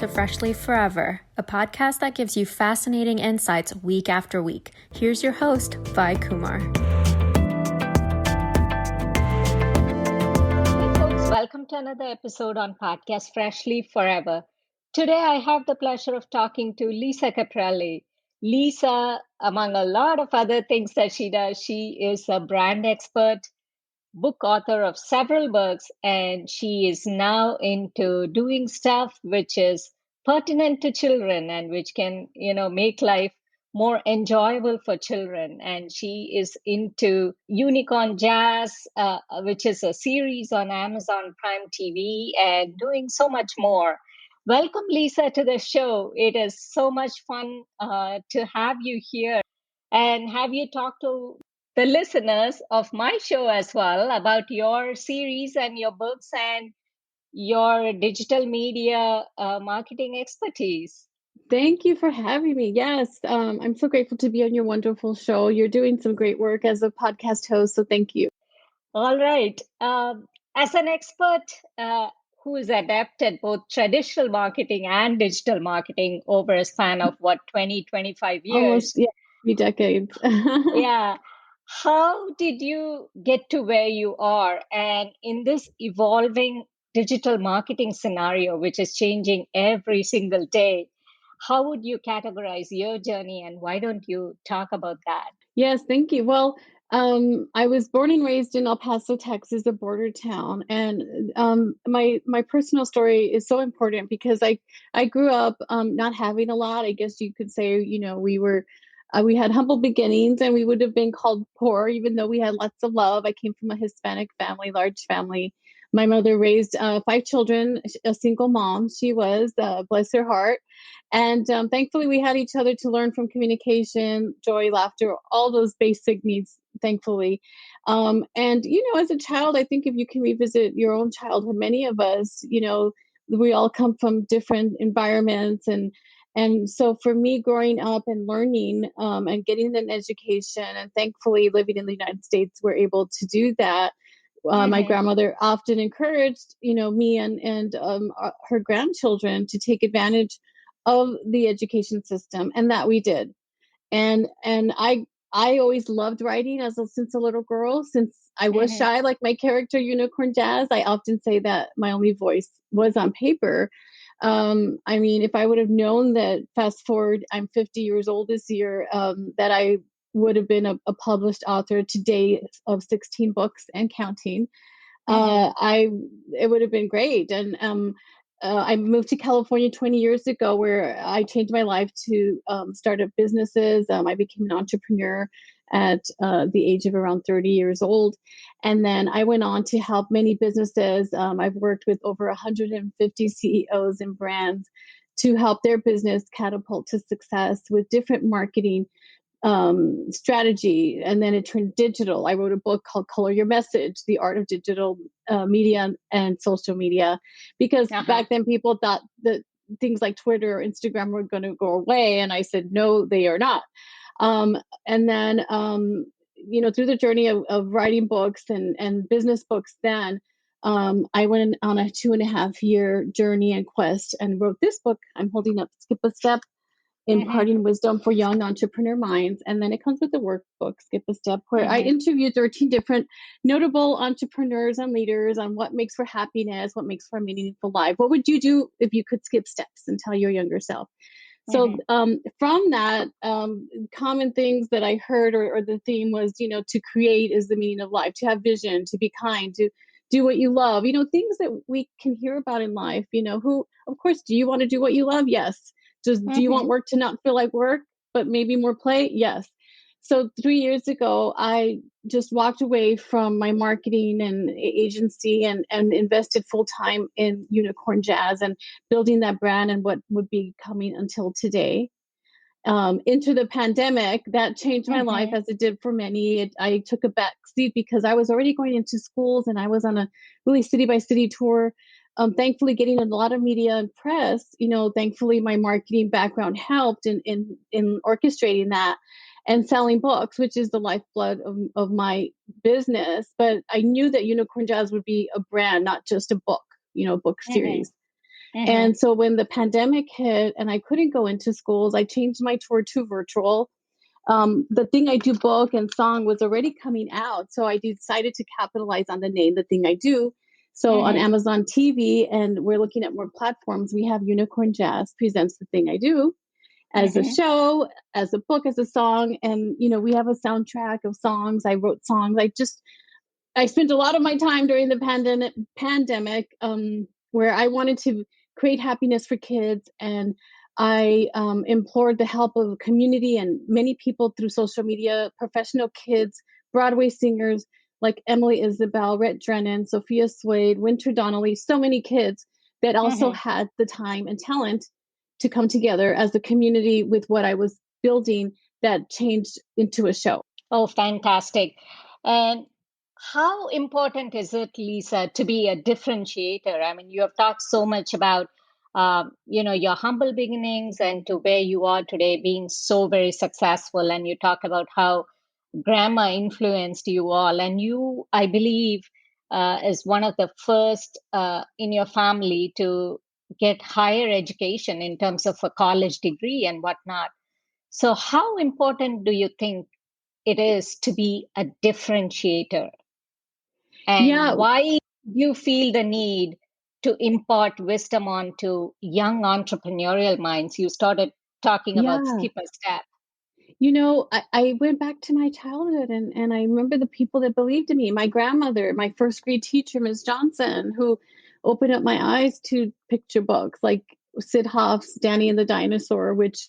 to Freshly Forever, a podcast that gives you fascinating insights week after week. Here's your host, Vi Kumar. Hey folks, welcome to another episode on podcast Freshly Forever. Today I have the pleasure of talking to Lisa Caprelli. Lisa, among a lot of other things that she does, she is a brand expert, book author of several books, and she is now into doing stuff which is pertinent to children and which can, make life more enjoyable for children. And she is into Unicorn Jazz, which is a series on Amazon Prime TV, and doing so much more. Welcome, Lisa, to the show. It is so much fun to have you here and have you talk to the listeners of my show as well about your series and your books and your digital media marketing expertise. Thank you for having me. Yes, I'm so grateful to be on your wonderful show. You're doing some great work as a podcast host, so thank you. All right. As an expert who is adept at both traditional marketing and digital marketing over a span of 20, 25 years? Almost, 3 decades. Yeah. How did you get to where you are? And in this evolving digital marketing scenario, which is changing every single day, how would you categorize your journey? And why don't you talk about that? Yes, thank you. Well, I was born and raised in El Paso, Texas, a border town, and my personal story is so important because I grew up not having a lot. I guess you could say, we had humble beginnings, and we would have been called poor, even though we had lots of love. I came from a Hispanic family, large family. My mother raised 5 children, a single mom. She was, bless her heart. And thankfully, we had each other to learn from communication, joy, laughter, all those basic needs, thankfully. And, as a child, I think if you can revisit your own childhood, many of us, we all come from different environments. And so for me, growing up and learning and getting an education, and thankfully living in the United States, we're able to do that. My grandmother often encouraged, me and her grandchildren to take advantage of the education system, and that we did. And I always loved writing since a little girl. Since I was shy, like my character Unicorn Jazz, I often say that my only voice was on paper. If I would have known that, fast forward, I'm 50 years old this year, that I would have been a published author today of 16 books and counting, it would have been great. And I moved to California 20 years ago, where I changed my life to start up businesses. I became an entrepreneur at the age of around 30 years old. And then I went on to help many businesses. I've worked with over 150 CEOs and brands to help their business catapult to success with different marketing strategy. And then it turned digital. I wrote a book called Color Your Message, The Art of Digital Media and Social Media, because back then people thought that things like Twitter or Instagram were going to go away. And I said, no, they are not. And then, through the journey of writing books and business books, then I went on a 2.5-year journey and quest and wrote this book I'm holding up, Skip a Step, Imparting Wisdom for Young Entrepreneur Minds. And then it comes with the workbook, Skip a Step, where I interviewed 13 different notable entrepreneurs and leaders on what makes for happiness, what makes for a meaningful life. What would you do if you could skip steps and tell your younger self? So from that, common things that I heard, or the theme was, to create is the meaning of life, to have vision, to be kind, to do what you love, things that we can hear about in life. Of course, do you want to do what you love? Yes. Do you want work to not feel like work, but maybe more play? Yes. So 3 years ago, I just walked away from my marketing and agency and invested full time in Unicorn Jazz and building that brand and what would be coming until today. Into the pandemic, that changed my life, as it did for many. I took a back seat because I was already going into schools and I was on a really city by city tour. Thankfully, getting a lot of media and press, thankfully my marketing background helped in orchestrating that and selling books, which is the lifeblood of my business. But I knew that Unicorn Jazz would be a brand, not just a book, book series. And so when the pandemic hit and I couldn't go into schools, I changed my tour to virtual. The Thing I Do book and song was already coming out. So I decided to capitalize on the name, The Thing I Do. So on Amazon TV, and we're looking at more platforms, we have Unicorn Jazz presents The Thing I Do as a show, as a book, as a song. And, we have a soundtrack of songs. I wrote songs. I spent a lot of my time during the pandemic where I wanted to create happiness for kids. And I implored the help of a community and many people through social media, professional kids, Broadway singers like Emily Isabel, Rhett Drennan, Sophia Swade, Winter Donnelly, so many kids that also had the time and talent to come together as a community with what I was building that changed into a show. Oh, fantastic. And how important is it, Lisa, to be a differentiator? I mean, you have talked so much about, your humble beginnings and to where you are today being so very successful. And you talk about how grandma influenced you all. And you, I believe, is one of the first in your family to get higher education in terms of a college degree and whatnot. So how important do you think it is to be a differentiator? And why do you feel the need to impart wisdom onto young entrepreneurial minds? You started talking about skip a step. I went back to my childhood and I remember the people that believed in me. My grandmother, my first grade teacher, Ms. Johnson, who opened up my eyes to picture books like Sid Hoff's Danny and the Dinosaur, which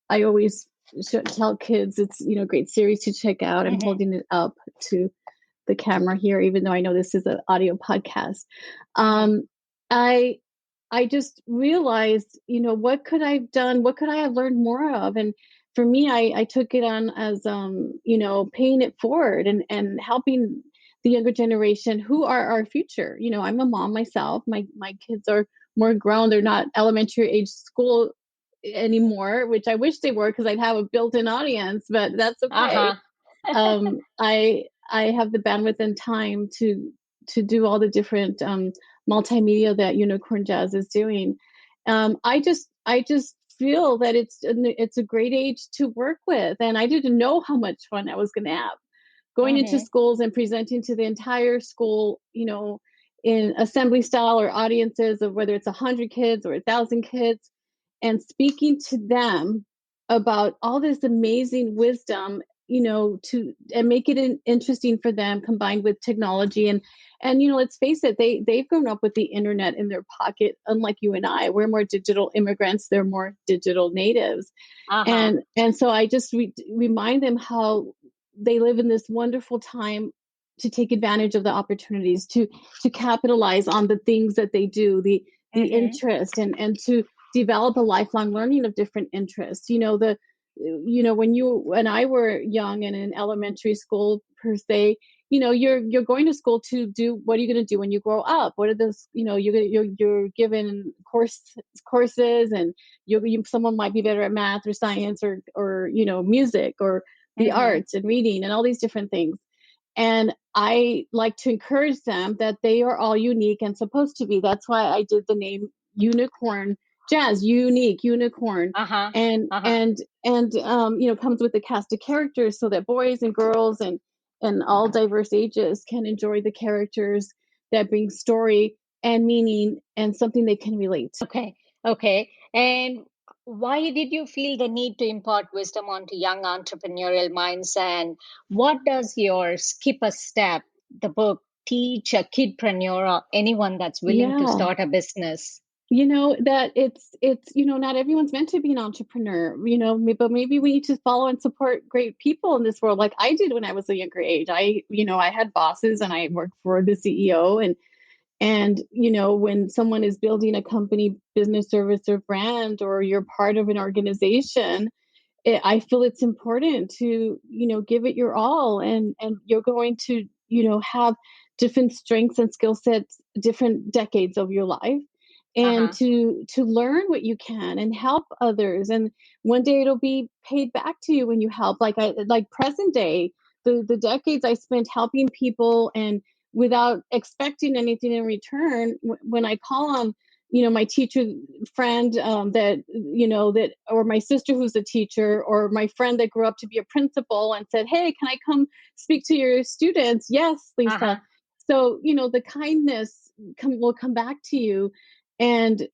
I always tell kids it's, a great series to check out. I'm holding it up to the camera here, even though I know this is an audio podcast. I just realized, what could I have done? What could I have learned more of? And for me, I took it on as, paying it forward and helping the younger generation who are our future. I'm a mom myself. My kids are more grown. They're not elementary age school anymore, which I wish they were because I'd have a built-in audience, but that's okay. I have the bandwidth and time to do all the different multimedia that Unicorn Jazz is doing. I just feel that it's a great age to work with, and I didn't know how much fun I was going to have going into schools and presenting to the entire school, in assembly style or audiences of whether it's 100 kids or 1,000 kids, and speaking to them about all this amazing wisdom, and make it interesting for them combined with technology. And let's face it, they've grown up with the internet in their pocket, unlike you and I. We're more digital immigrants. They're more digital natives. And so I just remind them how they live in this wonderful time to take advantage of the opportunities, to capitalize on the things that they do, the interest, and to develop a lifelong learning of different interests. When you and I were young and in elementary school per se, you're going to school to do, what are you going to do when you grow up? What are those, you're given courses, and someone might be better at math or science or music or the arts and reading and all these different things. And I like to encourage them that they are all unique and supposed to be. That's why I did the name Unicorn Jazz, unique, unicorn. And comes with a cast of characters so that boys and girls and all diverse ages can enjoy the characters that bring story and meaning and something they can relate. Okay. And why did you feel the need to impart wisdom onto young entrepreneurial minds? And what does your Skip a Step, the book, teach a kidpreneur or anyone that's willing to start a business? That it's not everyone's meant to be an entrepreneur, but maybe we need to follow and support great people in this world like I did when I was a younger age. I had bosses and I worked for the CEO, and when someone is building a company, business, service, or brand, or you're part of an organization, I feel it's important to give it your all, and you're going to have different strengths and skill sets, different decades of your life, and to learn what you can and help others, and one day it'll be paid back to you when you help. Like present day, the decades I spent helping people and without expecting anything in return, when I call them my teacher friend that, or my sister who's a teacher, or my friend that grew up to be a principal and said, "Hey, can I come speak to your students?" "Yes, Lisa." Uh-huh. So, the kindness will come back to you. And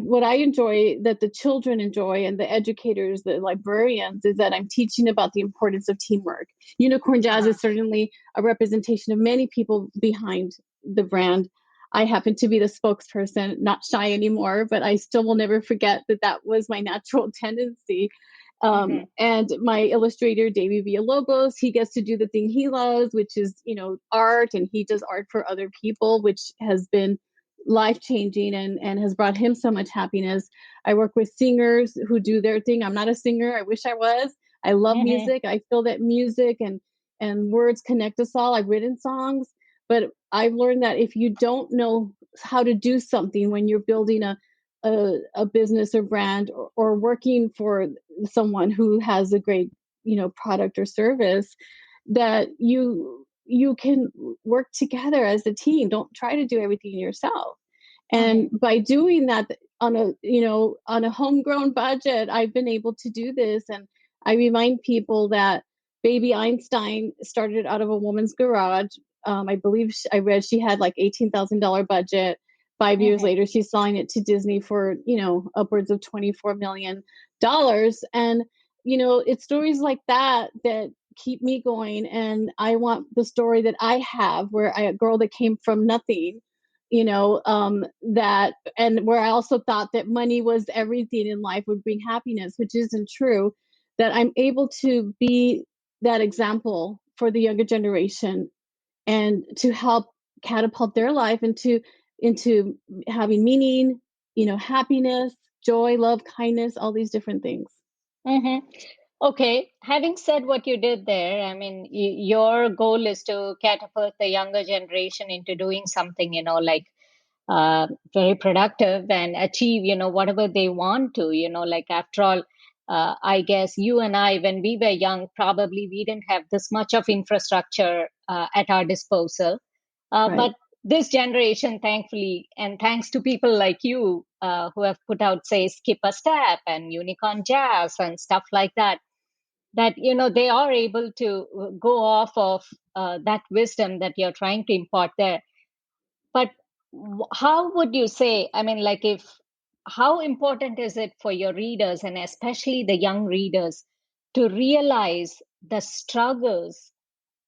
what I enjoy, that the children enjoy, and the educators, the librarians, is that I'm teaching about the importance of teamwork. Unicorn Jazz Uh-huh. is certainly a representation of many people behind the brand. I happen to be the spokesperson, not shy anymore, but I still will never forget that that was my natural tendency. Mm-hmm. And my illustrator, Davey Villalobos, he gets to do the thing he loves, which is, art, and he does art for other people, which has been life changing, and has brought him so much happiness. I work with singers who do their thing. I'm not a singer. I wish I was. I love Mm-hmm. music. I feel that music and words connect us all. I've written songs, but I've learned that if you don't know how to do something when you're building a business or brand, or working for someone who has a great product or service, that you can work together as a team. Don't try to do everything yourself. Mm-hmm. And by doing that on a homegrown budget, I've been able to do this. And I remind people that baby Einstein started out of a woman's garage. I believe I read she had like $18,000 budget. 5 years Mm-hmm. later, she's selling it to Disney for upwards of $24 million. And it's stories like that that keep me going. And I want the story that I have, where a girl that came from nothing, that, and where I also thought that money was everything in life, would bring happiness, which isn't true. That I'm able to be that example for the younger generation, and to help catapult their life into having meaning, happiness, joy, love, kindness, all these different things. Mm-hmm. Okay, having said what you did there, I mean, your goal is to catapult the younger generation into doing something, like very productive, and achieve, whatever they want to, like after all, I guess you and I, when we were young, probably we didn't have this much of infrastructure at our disposal. Right. But this generation, thankfully, and thanks to people like you who have put out, say, Skip a Step and Unicorn Jazz and stuff like that, that they are able to go off of that wisdom that you're trying to impart there. But how would you say, I mean, like, if how important is it for your readers, and especially the young readers, to realize the struggles,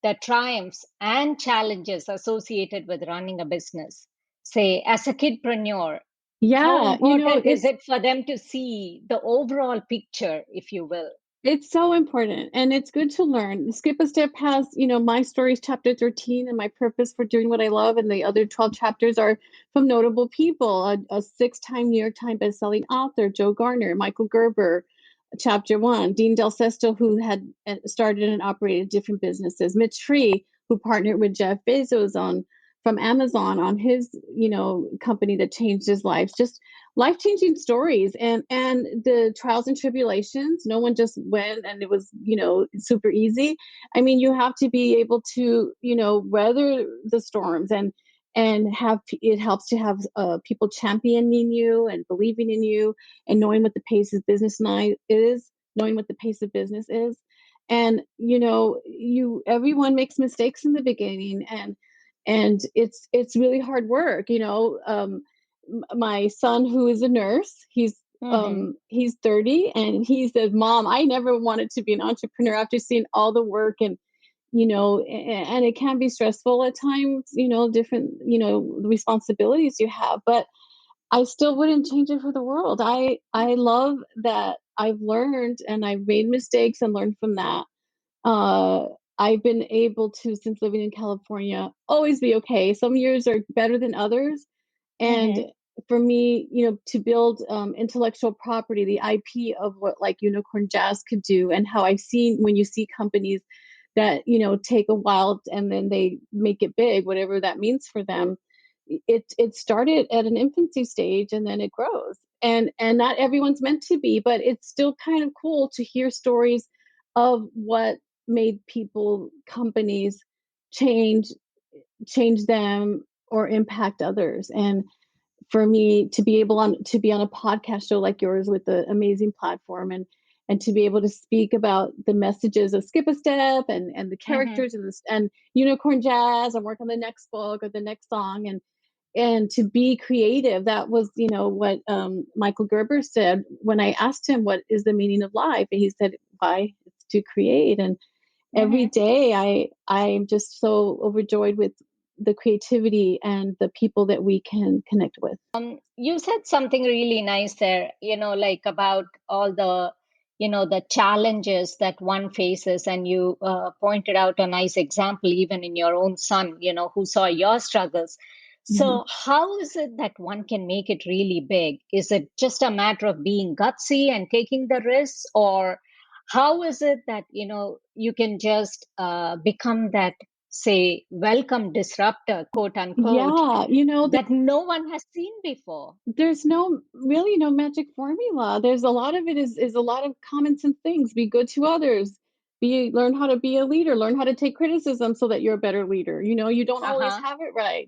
the triumphs and challenges associated with running a business, say as a kidpreneur? How Yeah, important is it's it for them to see the overall picture, if you will? it's so important, and it's good to learn. Skip a Step has, my stories, chapter 13, and my purpose for doing what I love, and the other 12 chapters are from notable people. A six-time New York Times bestselling author, Joe Garner, Michael Gerber, chapter 1, Dean Del Sesto, who had started and operated different businesses, Mitch Free, who partnered with Jeff Bezos from Amazon on his, company that changed his life. Just life-changing stories, and the trials and tribulations. No one just went and it was, super easy. I mean, you have to be able to, weather the storms, and have it helps to have people championing you and believing in you, and knowing what the pace of business is, knowing what the pace of business is. And everyone makes mistakes in the beginning, and it's really hard work. My son, who is a nurse, Mm-hmm. he's 30, and he says, "Mom, I never wanted to be an entrepreneur after seeing all the work, and it can be stressful at times, different, responsibilities you have, but I still wouldn't change it for the world. I love that I've learned, and I've made mistakes and learned from that. Uh, I've been able to, since living in California, always be okay. Some years are better than others. And Mm-hmm. for me, to build intellectual property, the IP of what like Unicorn Jazz could do, and how I've seen when you see companies that, take a while and then they make it big, whatever that means for them. It started at an infancy stage, and then it grows. And not everyone's meant to be, but it's still kind of cool to hear stories of what made people, companies change change them, or impact others. And for me to be to be on a podcast show like yours with the amazing platform, and to be able to speak about the messages of Skip a Step and the Mm-hmm. characters and Unicorn Jazz and work on the next book or the next song, and to be creative. That was, what Michael Gerber said when I asked him what is the meaning of life, and he said, why, it's to create. And every Mm-hmm. day I'm just so overjoyed with the creativity and the people that we can connect with. You said something really nice there, like about all the, the challenges that one faces. And you pointed out a nice example, even in your own son, who saw your struggles. Mhm. So, how is it that one can make it really big? Is it just a matter of being gutsy and taking the risks? Or how is it that, you can just become that, say, welcome disruptor, quote unquote, Yeah, that no one has seen before? there's really no magic formula. There's a lot of it is a lot of common sense things. Be good to others. Learn how to be a leader. Learn how to take criticism so that you're a better leader. You don't always Uh-huh. have it right.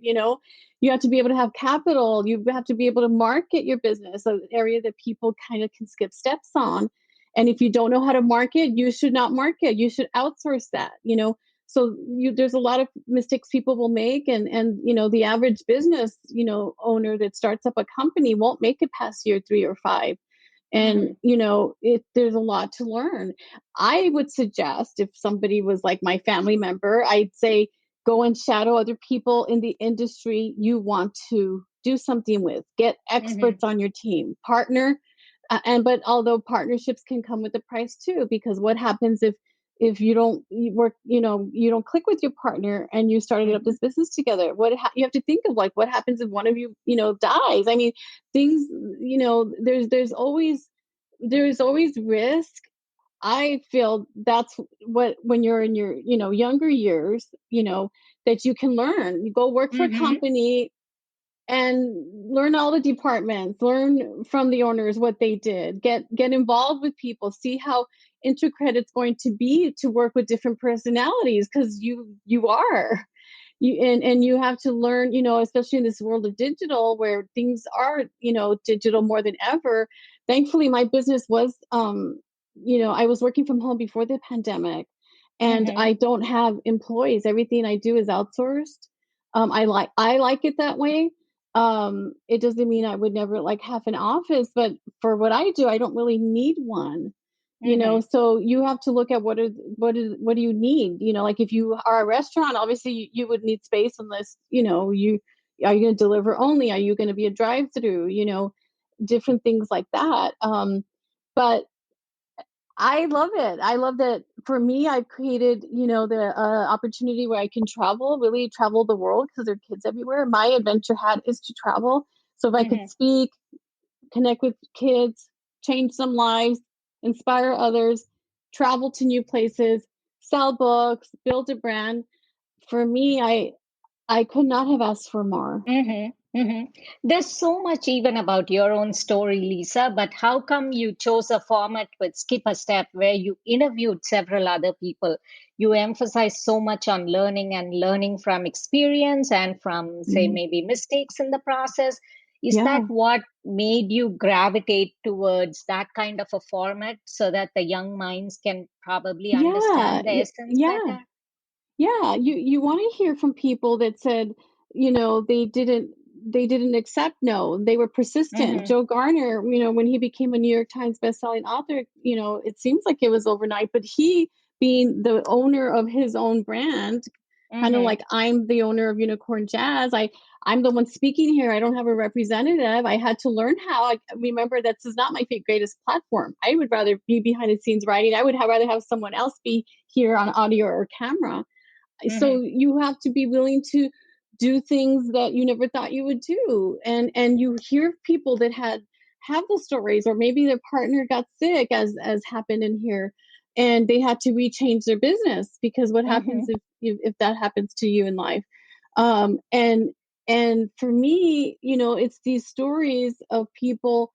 You have to be able to have capital. You have to be able to market your business, an area that people kind of can skip steps on. And if you don't know how to market, you should not market. You should outsource that. So there's a lot of mistakes people will make, and the average business owner that starts up a company won't make it past year 3 or 5. And Mm-hmm. there's a lot to learn. I would suggest, if somebody was like my family member, I'd say go and shadow other people in the industry you want to do something with. Get Mm-hmm. experts on your team, partner. But although partnerships can come with a price too, because what happens if you don't you don't click with your partner and you started up Mm-hmm. this business together? You have to think of, like, what happens if one of you dies? I mean, things, there's always risk. I feel that's what, when you're in your younger years, that you can learn. You go work for a Mm-hmm. company and learn all the departments, learn from the owners what they did, get involved with people, see how intricate it's going to be to work with different personalities, because you are you and you have to learn, especially in this world of digital, where things are digital more than ever. Thankfully, my business was I was working from home before the pandemic, and Mm-hmm. I don't have employees. Everything I do is outsourced. I like it that way. It doesn't mean I would never like have an office, but for what I do, I don't really need one. Mm-hmm. So you have to look at what do you need? Like, if you are a restaurant, obviously you would need space, unless you are you going to deliver only? Are you going to be a drive-through? Different things like that. But I love it. I love that. For me, I've created, the opportunity where I can travel, really travel the world, because there are kids everywhere. My adventure hat is to travel. So if I could Mm-hmm. speak, connect with kids, change some lives, inspire others, travel to new places, sell books, build a brand. For me, I could not have asked for more. Mm-hmm. Mm-hmm. There's so much even about your own story, Lisa, but how come you chose a format with Skip a Step where you interviewed several other people? You emphasize so much on learning and learning from experience and from, say, Mhm. maybe mistakes in the process. Is that Yeah. what made you gravitate towards that kind of a format so that the young minds can probably Yeah. understand the essence Yeah. better? Yeah, you want to hear from people that said, they didn't accept no. They were persistent. Mm-hmm. Joe Garner, when he became a New York Times bestselling author, it seems like it was overnight, but he, being the owner of his own brand, kind of Mm-hmm. like, I'm the owner of Unicorn Jazz. I'm the one speaking here. I don't have a representative. I had to learn how. I remember, this is not my greatest platform. I would rather be behind the scenes writing. I would rather have someone else be here on audio or camera. Mm-hmm. So you have to be willing to do things that you never thought you would do, and you hear people that have the stories, or maybe their partner got sick, as happened in here, and they had to rechange their business, because what happens Mm-hmm. if that happens to you in life? Um and and for me, it's these stories of people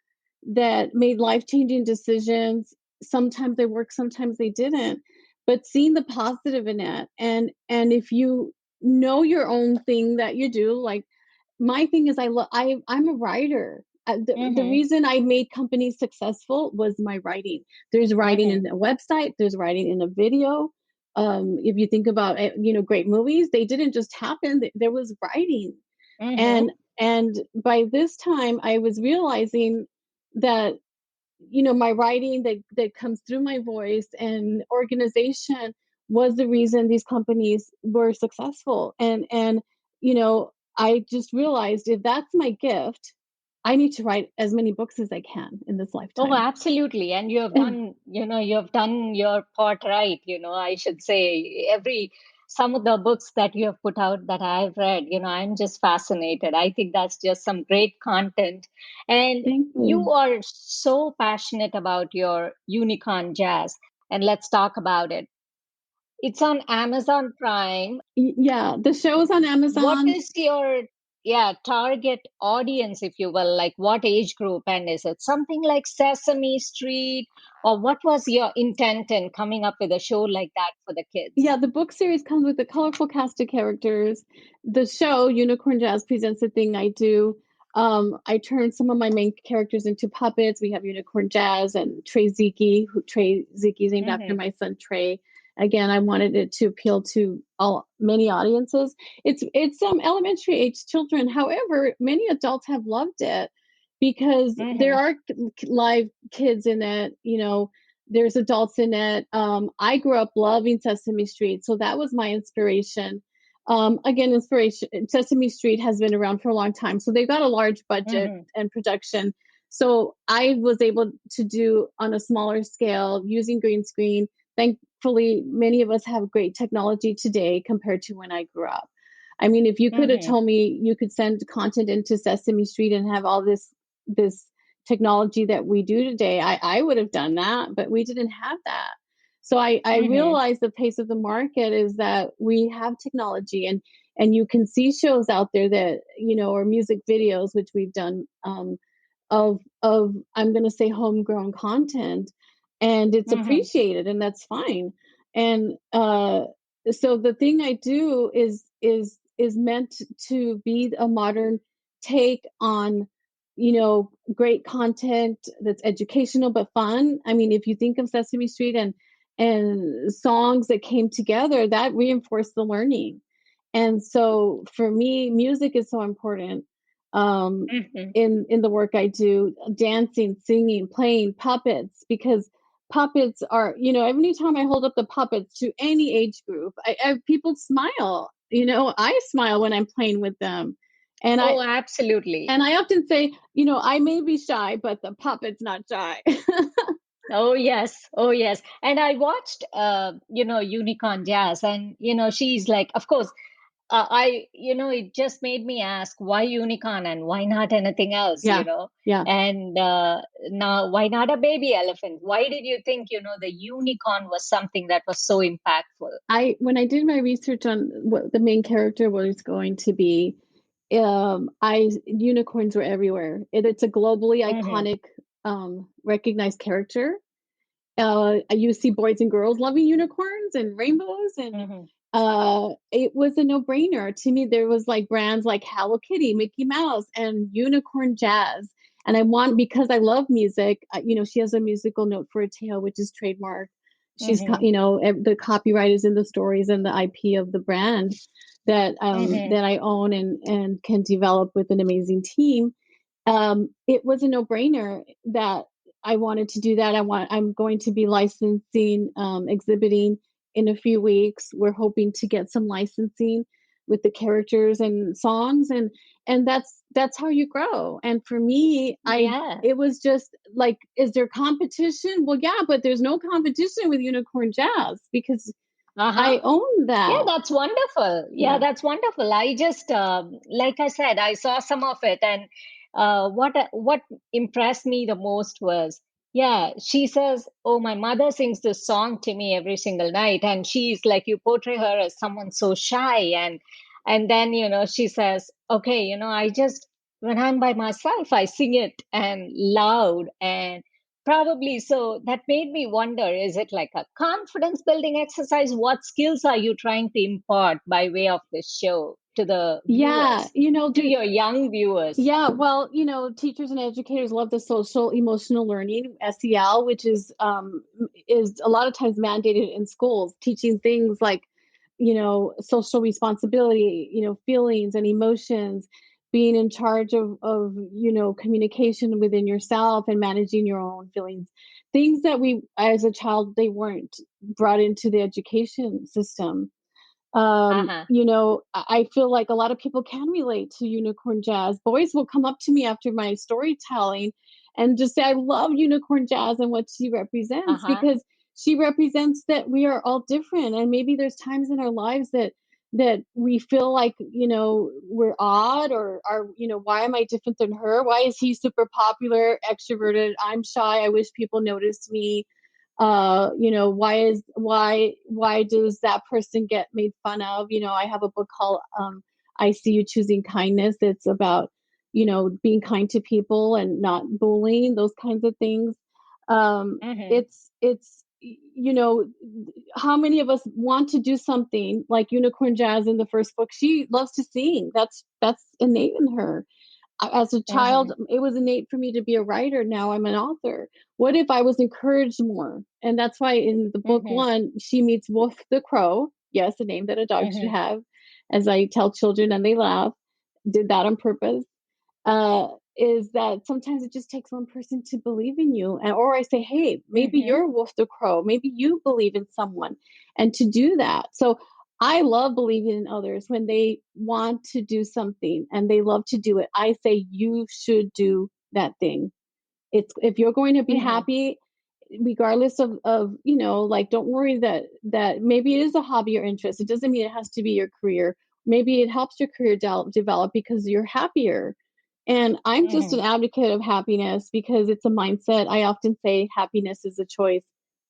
that made life-changing decisions. Sometimes they worked, sometimes they didn't, but seeing the positive in it. And if you know your own thing that you do, like, my thing is I'm a writer. The reason I made companies successful was my writing. There's writing in a website, there's writing in a video. If you think about it, great movies, they didn't just happen. There was writing. And by this time I was realizing that my writing that comes through my voice and organization was the reason these companies were successful. And I just realized, if that's my gift, I need to write as many books as I can in this Oh, lifetime. absolutely. And you have done, you have done your part right. I should say some of the books that you have put out that I've read, I'm just fascinated. I think that's just some great content. And Thank you you. are so passionate about your unicorn jazz. And let's talk about it. It's on Amazon Prime. Yeah, the show is on What Amazon. is your target audience, if you will? Like, what age group? And is it something like Sesame Street, or what was your intent in coming up with a show like that for the kids? Yeah, the book series comes with a colorful cast of characters. The show, Unicorn Jazz Presents, the thing I do. I turn some of my main characters into puppets. We have Unicorn Jazz and Trey Zeke, Trey Zeke is named after my son Trey. Again, I wanted it to appeal to many audiences. It's elementary age children. However, many adults have loved it because there are live kids in it. There's adults in it. I grew up loving Sesame Street, so that was my inspiration. Again, inspiration. Sesame Street has been around for a long time, so they've got a large budget and production. So I was able to do on a smaller scale using green screen. Thankfully, many of us have great technology today compared to when I grew up. I mean, if you could have told me you could send content into Sesame Street and have all this technology that we do today, I would have done that, but we didn't have that. So I realized the pace of the market is that we have technology, and you can see shows out there that, or music videos, which we've done, of I'm going to say homegrown content, and it's appreciated, and that's fine. And so the thing I do is meant to be a modern take on great content that's educational but fun. I mean, if you think of Sesame Street and songs that came together, that reinforced the learning. And so for me, music is so important in the work I do, dancing, singing, playing puppets, because puppets are, every time I hold up the puppets to any age group, people smile. I smile when I'm playing with them. And absolutely. And I often say, I may be shy, but the puppet's not shy. Oh, yes. Oh, yes. And I watched, Unicorn Jazz, and, she's like, of course, it just made me ask, why unicorn and why not anything else, Yeah. Yeah. And now, why not a baby elephant? Why did you think, the unicorn was something that was so impactful? When I did my research on what the main character was going to be, unicorns were everywhere. It's a globally iconic, recognized character. You see boys and girls loving unicorns and rainbows, and it was a no-brainer to me. There was like brands like Hello Kitty, Mickey Mouse, and Unicorn Jazz. And because I love music, she has a musical note for a tale, which is trademark. She's, the copyright is in the stories and the IP of the brand that I own and can develop with an amazing team. It was a no-brainer that I wanted to do that. I'm going to be licensing, exhibiting in a few weeks. We're hoping to get some licensing with the characters and songs, and that's how you grow. And for me, it was just like, is there competition? Well, yeah, but there's no competition with Unicorn Jazz because I own that. Yeah, that's wonderful. Yeah, that's wonderful. I just, like I said, I saw some of it, and what impressed me the most was, she says, "Oh, my mother sings this song to me every single night," and she's like, you portray her as someone so shy, and then she says, "Okay, I just when I'm by myself, I sing it and loud and." Probably. So that made me wonder, is it like a confidence building exercise? What skills are you trying to impart by way of this show to the Yeah, viewers, to your young viewers? yeah, well, teachers and educators love the social emotional learning, SEL, which is a lot of times mandated in schools, teaching things like, social responsibility, feelings and emotions, being in charge of communication within yourself and managing your own feelings. Things that we as a child they weren't brought into the education system. Uh-huh. I feel like a lot of people can relate to Unicorn Jazz. Boys will come up to me after my storytelling and just say, I love Unicorn Jazz and what she represents, Uh-huh. because she represents that we are all different. And maybe there's times in our lives that we feel like, we're odd, or are, why am I different than her? Why is he super popular, extroverted? I'm shy. I wish people noticed me. Why does that person get made fun of? I have a book called I See You Choosing Kindness. It's about being kind to people and not bullying, those kinds of things. Mm-hmm. It's how many of us want to do something like Unicorn Jazz in the first book? She loves to sing. That's innate in her. As a Mm-hmm. child, it was innate for me to be a writer. Now I'm an author. What if I was encouraged more? And that's why in the book Mm-hmm. one, she meets Wolf the Crow. Yes, a name that a dog should Mm-hmm. have, as I tell children and they laugh. Did that on purpose. uh, is that sometimes it just takes one person to believe in you. Or I say, hey, maybe Mm-hmm. you're Wolf the Crow. Maybe you believe in someone. And to do that. So I love believing in others when they want to do something and they love to do it. I say, you should do that thing. It's if you're going to be Mm-hmm. happy, regardless of like, don't worry that maybe it is a hobby or interest. It doesn't mean it has to be your career. Maybe it helps your career develop because you're happier. And I'm just Mm-hmm. an advocate of happiness because it's a mindset. I often say happiness is a choice,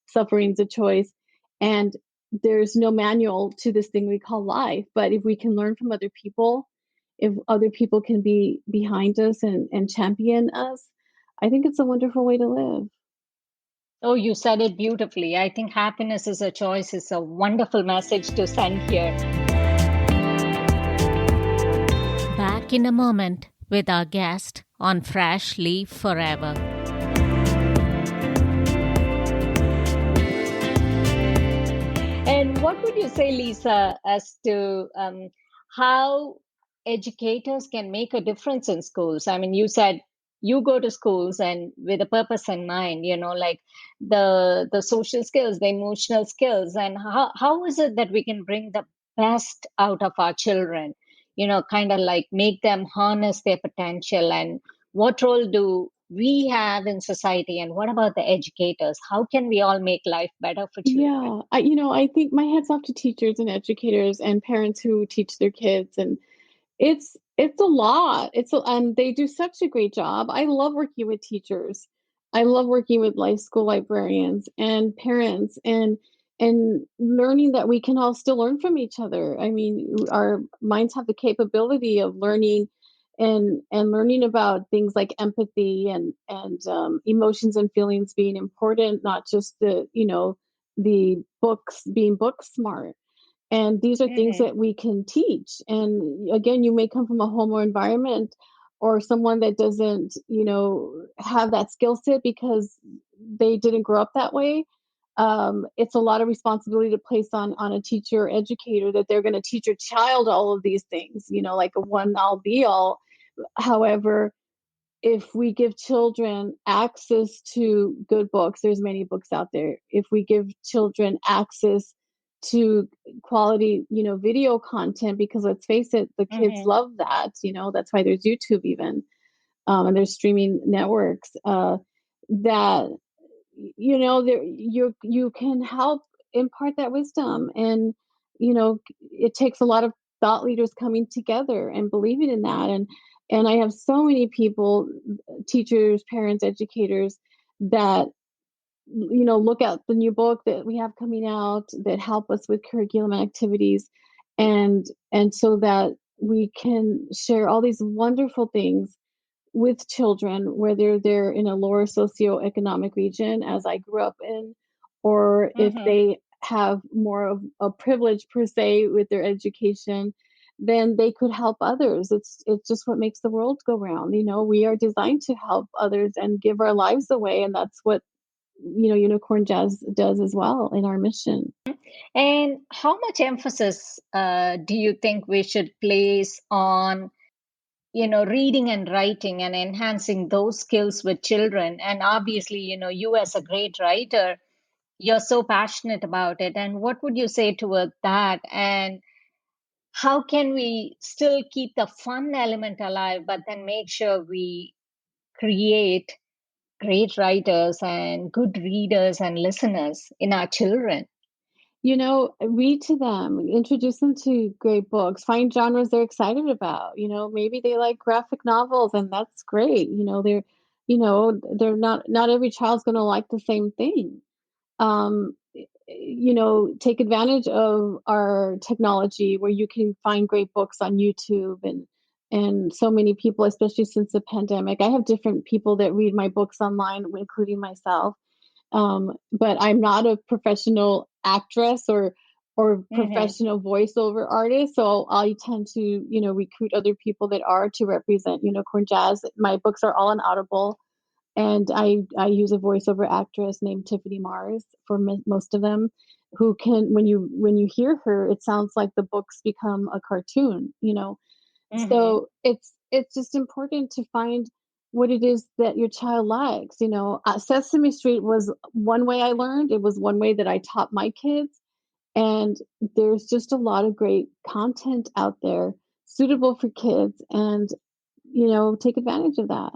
suffering's a choice, and there's no manual to this thing we call life. But if we can learn from other people, if other people can be behind us and champion us, I think it's a wonderful way to live. Oh, you said it beautifully. I think happiness is a choice is a wonderful message to send here. Back in a moment with our guest on Freshly Forever. And what would you say, Lisa, as to how educators can make a difference in schools? I mean, you said you go to schools and with a purpose in mind, like the social skills, the emotional skills, and how is it that we can bring the best out of our children? Kind of like make them harness their potential, and what role do we have in society, and what about the educators? How can we all make life better for children? Yeah, I think my head's off to teachers and educators and parents who teach their kids, and it's a lot. And they do such a great job. I love working with teachers. I love working with life school librarians and parents, and learning that we can all still learn from each other. I mean, our minds have the capability of learning and learning about things like empathy and emotions and feelings being important, not just the books being book smart. And these are things Mm-hmm. that we can teach. And again, you may come from a home or environment or someone that doesn't, have that skill set because they didn't grow up that way. It's a lot of responsibility to place on a teacher or educator that they're going to teach your child all of these things, like a one all be all. However, if we give children access to good books, there's many books out there. If we give children access to quality, video content, because let's face it, the kids Mm-hmm. love that. That's why there's YouTube even, and there's streaming networks. That there you can help impart that wisdom, and it takes a lot of thought leaders coming together and believing in that. And I have so many people, teachers, parents, educators, that look at the new book that we have coming out that help us with curriculum activities, and so that we can share all these wonderful things with children, whether they're in a lower socioeconomic region, as I grew up in, or if Mm-hmm. they have more of a privilege per se with their education, then they could help others. It's just what makes the world go round. We are designed to help others and give our lives away, and that's what Unicorn Jazz does as well in our mission. And how much emphasis do you think we should place on, reading and writing and enhancing those skills with children? And obviously, you as a great writer, you're so passionate about it. And what would you say toward that? And how can we still keep the fun element alive, but then make sure we create great writers and good readers and listeners in our children? Read to them, introduce them to great books, find genres they're excited about. Maybe they like graphic novels, and that's great. They're not every child's going to like the same thing. Take advantage of our technology where you can find great books on YouTube and so many people, especially since the pandemic. I have different people that read my books online, including myself. But I'm not a professional actress or professional voiceover artist. So I tend to, recruit other people that are to represent Unicorn Jazz. My books are all on Audible. And I use a voiceover actress named Tiffany Mars for most of them, who can, when you hear her, it sounds like the books become a cartoon. So it's just important to find what it is that your child likes. Sesame Street was one way I learned. It was one way that I taught my kids. And there's just a lot of great content out there suitable for kids, and take advantage of that.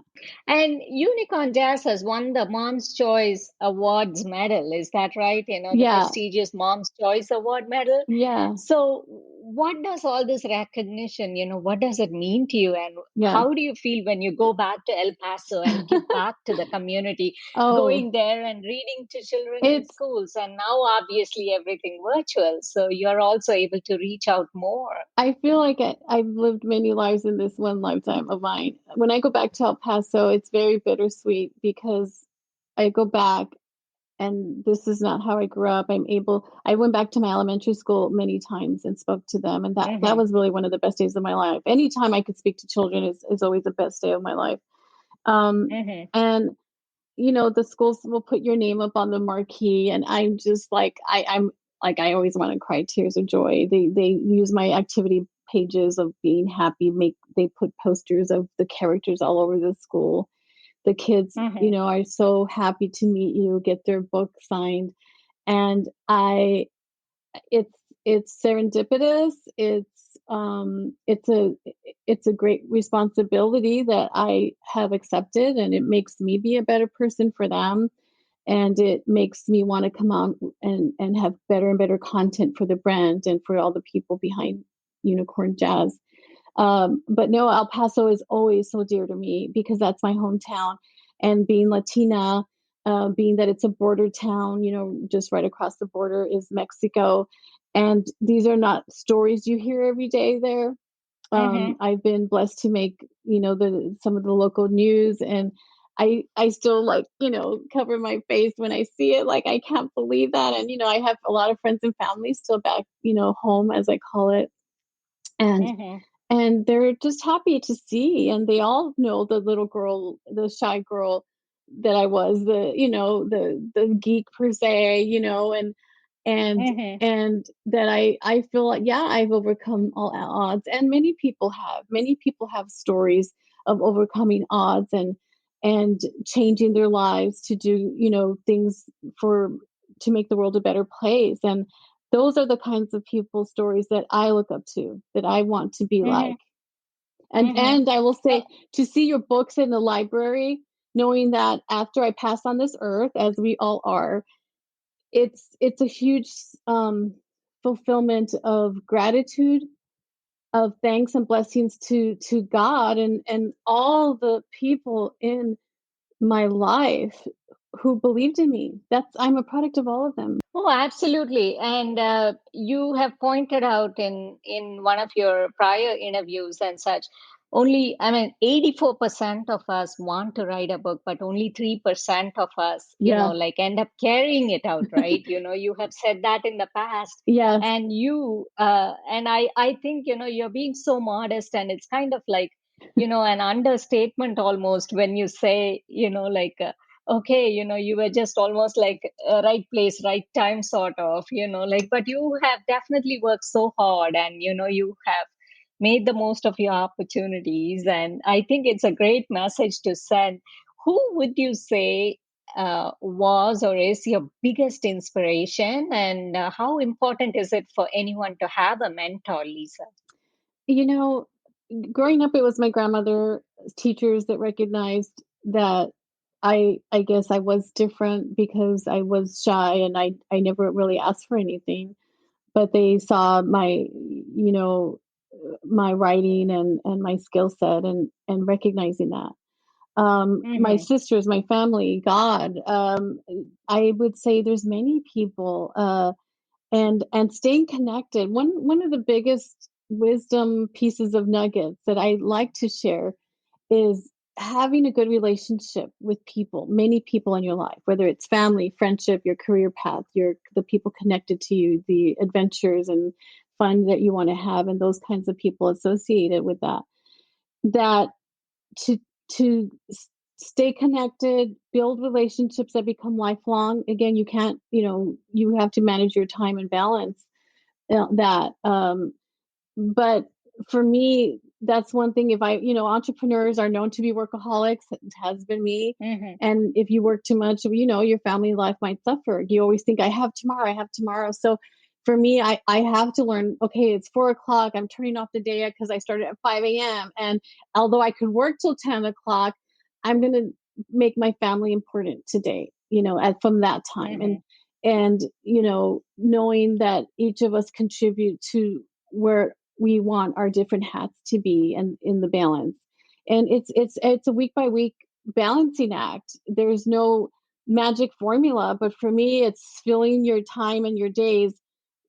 And Unicorn Jazz has won the Mom's Choice Awards medal. Is that right? The Yeah. prestigious Mom's Choice Award medal. Yeah. So, what does all this recognition, what does it mean to you? And Yeah. how do you feel when you go back to El Paso and give back to the community, going there and reading to children in schools? And now, obviously, everything virtual. So, you're also able to reach out more. I feel like I've lived many lives in this one lifetime of mine. When I go back to El Paso, it's very bittersweet because I go back and this is not how I grew up. I went back to my elementary school many times and spoke to them. And that was really one of the best days of my life. Anytime I could speak to children is always the best day of my life. And, the schools will put your name up on the marquee, and I'm just like, I'm like, I always want to cry tears of joy. They use my activity pages of being happy. They put posters of the characters all over the school. The kids, are so happy to meet you, get their book signed. And it's serendipitous. It's a great responsibility that I have accepted, and it makes me be a better person for them. And it makes me want to come out and have better and better content for the brand and for all the people behind Unicorn Jazz. But no, El Paso is always so dear to me because that's my hometown. And being Latina, being that it's a border town, just right across the border is Mexico. And these are not stories you hear every day there. I've been blessed to make, some of the local news, and I still cover my face when I see it. Like, I can't believe that. And, I have a lot of friends and family still back, home, as I call it. And they're just happy to see. And they all know the little girl, the shy girl that I was, the geek per se, and that I feel like, yeah, I've overcome all odds. And many people have stories of overcoming odds and changing their lives to do, things to make the world a better place. And those are the kinds of people stories that I look up to, that I want to be like. And I will say, to see your books in the library, knowing that after I pass on this earth, as we all are, it's a huge fulfillment of gratitude, of thanks and blessings to God and all the people in my life who believed in me. I'm a product of all of them. Oh, absolutely. And you have pointed out in one of your prior interviews and such, only, I mean, 84% of us want to write a book, but only 3% of us, Yeah. like end up carrying it out, right? You have said that in the past. Yes. And I think, you're being so modest, and it's kind of like, an understatement almost when you say, okay, you were just almost like right place, right time sort of, but you have definitely worked so hard, and, you have made the most of your opportunities. And I think it's a great message to send. Who would you say was or is your biggest inspiration? And how important is it for anyone to have a mentor, Lisa? You know, growing up, it was my grandmother, teachers that recognized that I guess I was different because I was shy and I never really asked for anything, but they saw my writing and my skill set and recognizing that. My Mm-hmm. sisters, my family, God, I would say there's many people, and staying connected. One of the biggest wisdom pieces of nuggets that I like to share is having a good relationship with people, many people in your life, whether it's family, friendship, your career path, the people connected to you, the adventures and fun that you want to have, and those kinds of people associated with that. That to to stay connected, build relationships that become lifelong. Again, you can't, you have to manage your time and balance that. But for me, that's one thing. If entrepreneurs are known to be workaholics, it has been me. Mm-hmm. And if you work too much, your family life might suffer. You always think, I have tomorrow. So for me, I have to learn, okay, it's 4 o'clock. I'm turning off the day because I started at 5 a.m. And although I could work till 10 o'clock, I'm going to make my family important today, from that time. Mm-hmm. And, knowing that each of us contribute to where we want our different hats to be and in the balance. And it's a week by week balancing act. There's no magic formula, but for me it's filling your time and your days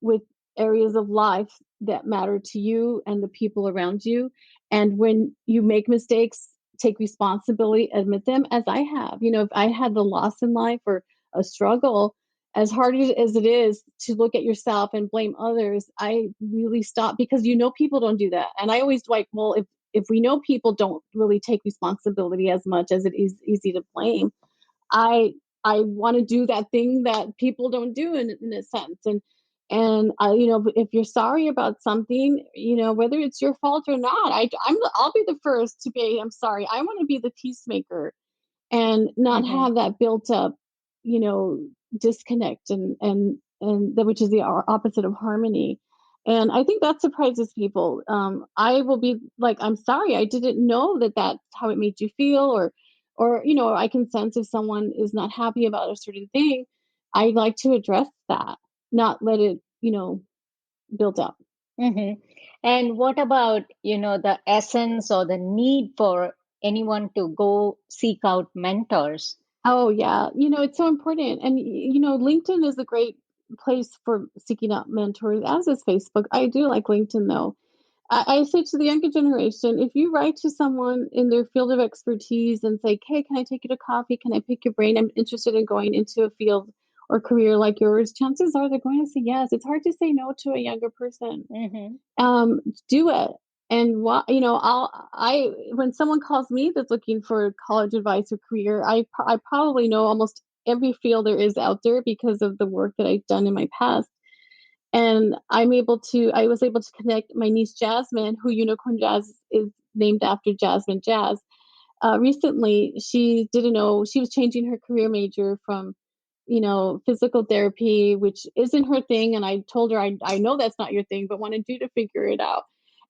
with areas of life that matter to you and the people around you. And when you make mistakes, take responsibility, admit them, as I have. If I had the loss in life or a struggle, as hard as it is to look at yourself and blame others, I really stop, because people don't do that. And I always like, well, if we know people don't really take responsibility as much as it is easy to blame, I I want to do that thing that people don't do in a sense. And if you're sorry about something, whether it's your fault or not, I'll be the first to be, I'm sorry. I want to be the peacemaker and not Mm-hmm. have that built up, you know, disconnect and that, which is the opposite of harmony. And I think that surprises people. I will be like, I'm sorry, I didn't know that that's how it made you feel, or I can sense if someone is not happy about a certain thing. I like to address that, not let it, build up. Mm-hmm. And what about, the essence or the need for anyone to go seek out mentors? Oh yeah, it's so important. And LinkedIn is a great place for seeking out mentors, as is Facebook. I do like LinkedIn though. I say to the younger generation, if you write to someone in their field of expertise and say, hey, can I take you to coffee? Can I pick your brain? I'm interested in going into a field or career like yours. Chances are they're going to say yes. It's hard to say no to a younger person. Mm-hmm. Do it. And when someone calls me that's looking for college advice or career, I probably know almost every field there is out there because of the work that I've done in my past. And I was able to connect my niece Jasmine, who Unicorn Jazz is named after, Jasmine Jazz. Recently, she didn't know she was changing her career major from, physical therapy, which isn't her thing. And I told her, I know that's not your thing, but wanted you to figure it out.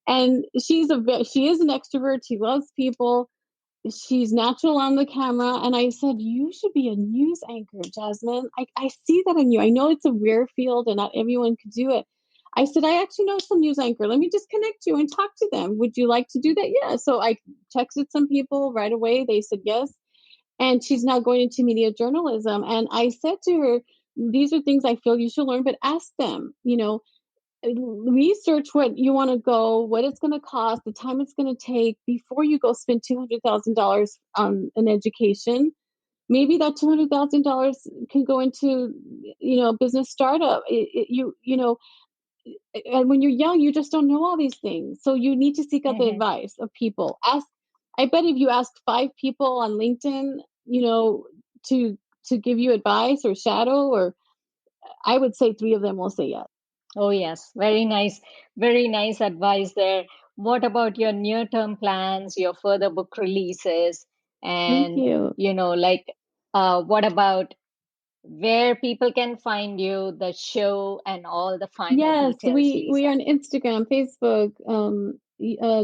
And she is an extrovert. She loves people. She's natural on the camera. And I said, you should be a news anchor, Jasmine. I see that in you. I know it's a rare field and not everyone could do it. I said, I actually know some news anchor. Let me just connect you and talk to them. Would you like to do that? Yeah. So I texted some people right away. They said yes. And she's now going into media journalism. And I said to her, these are things I feel you should learn, but ask them, research what you want to go, what it's going to cost, the time it's going to take before you go spend $200,000 on an education. Maybe that $200,000 can go into, a business startup. And when you're young, you just don't know all these things. So you need to seek out the advice of people. I bet if you ask 5 people on LinkedIn, to give you advice or shadow, or I would say 3 of them will say yes. Oh, yes. Very nice. Very nice advice there. What about your near-term plans, your further book releases? Thank And, you. what about where people can find you, the show, and all the finer Yes, details, we Lisa? are on Instagram, Facebook,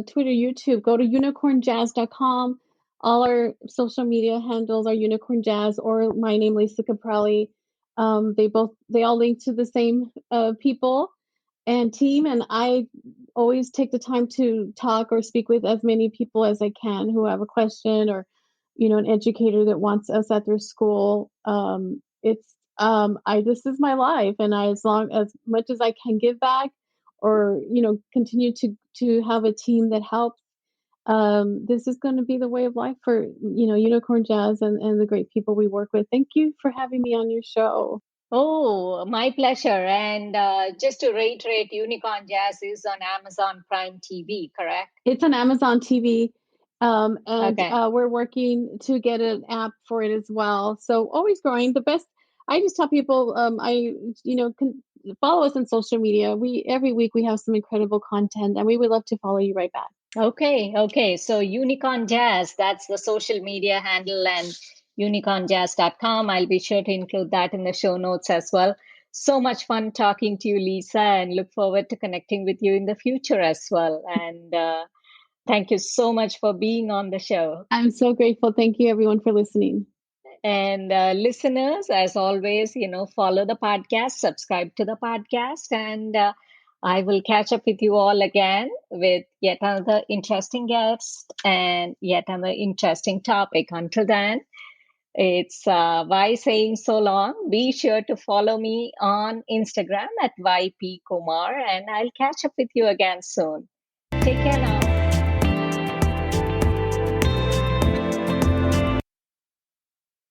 Twitter, YouTube. Go to unicornjazz.com. All our social media handles are Unicorn Jazz or my name, Lisa Caprelli. They all link to the same people and team. And I always take the time to talk or speak with as many people as I can who have a question, or, an educator that wants us at their school. This is my life, and as much as I can give back, or continue to have a team that helps. This is going to be the way of life for Unicorn Jazz and the great people we work with. Thank you for having me on your show. Oh, my pleasure. And just to reiterate, Unicorn Jazz is on Amazon Prime TV, correct? It's on Amazon TV. And Okay. we're working to get an app for it as well. So always growing. I just tell people, can follow us on social media. Every week we have some incredible content, and we would love to follow you right back. Okay. So Unicorn Jazz, that's the social media handle, and unicornjazz.com. I'll be sure to include that in the show notes as well. So much fun talking to you, Lisa, and look forward to connecting with you in the future as well. And thank you so much for being on the show. I'm so grateful. Thank you, everyone, for listening. And listeners, as always, follow the podcast, subscribe to the podcast, and I will catch up with you all again with yet another interesting guest and yet another interesting topic. Until then, it's why saying so long. Be sure to follow me on Instagram at YP Kumar, and I'll catch up with you again soon. Take care now.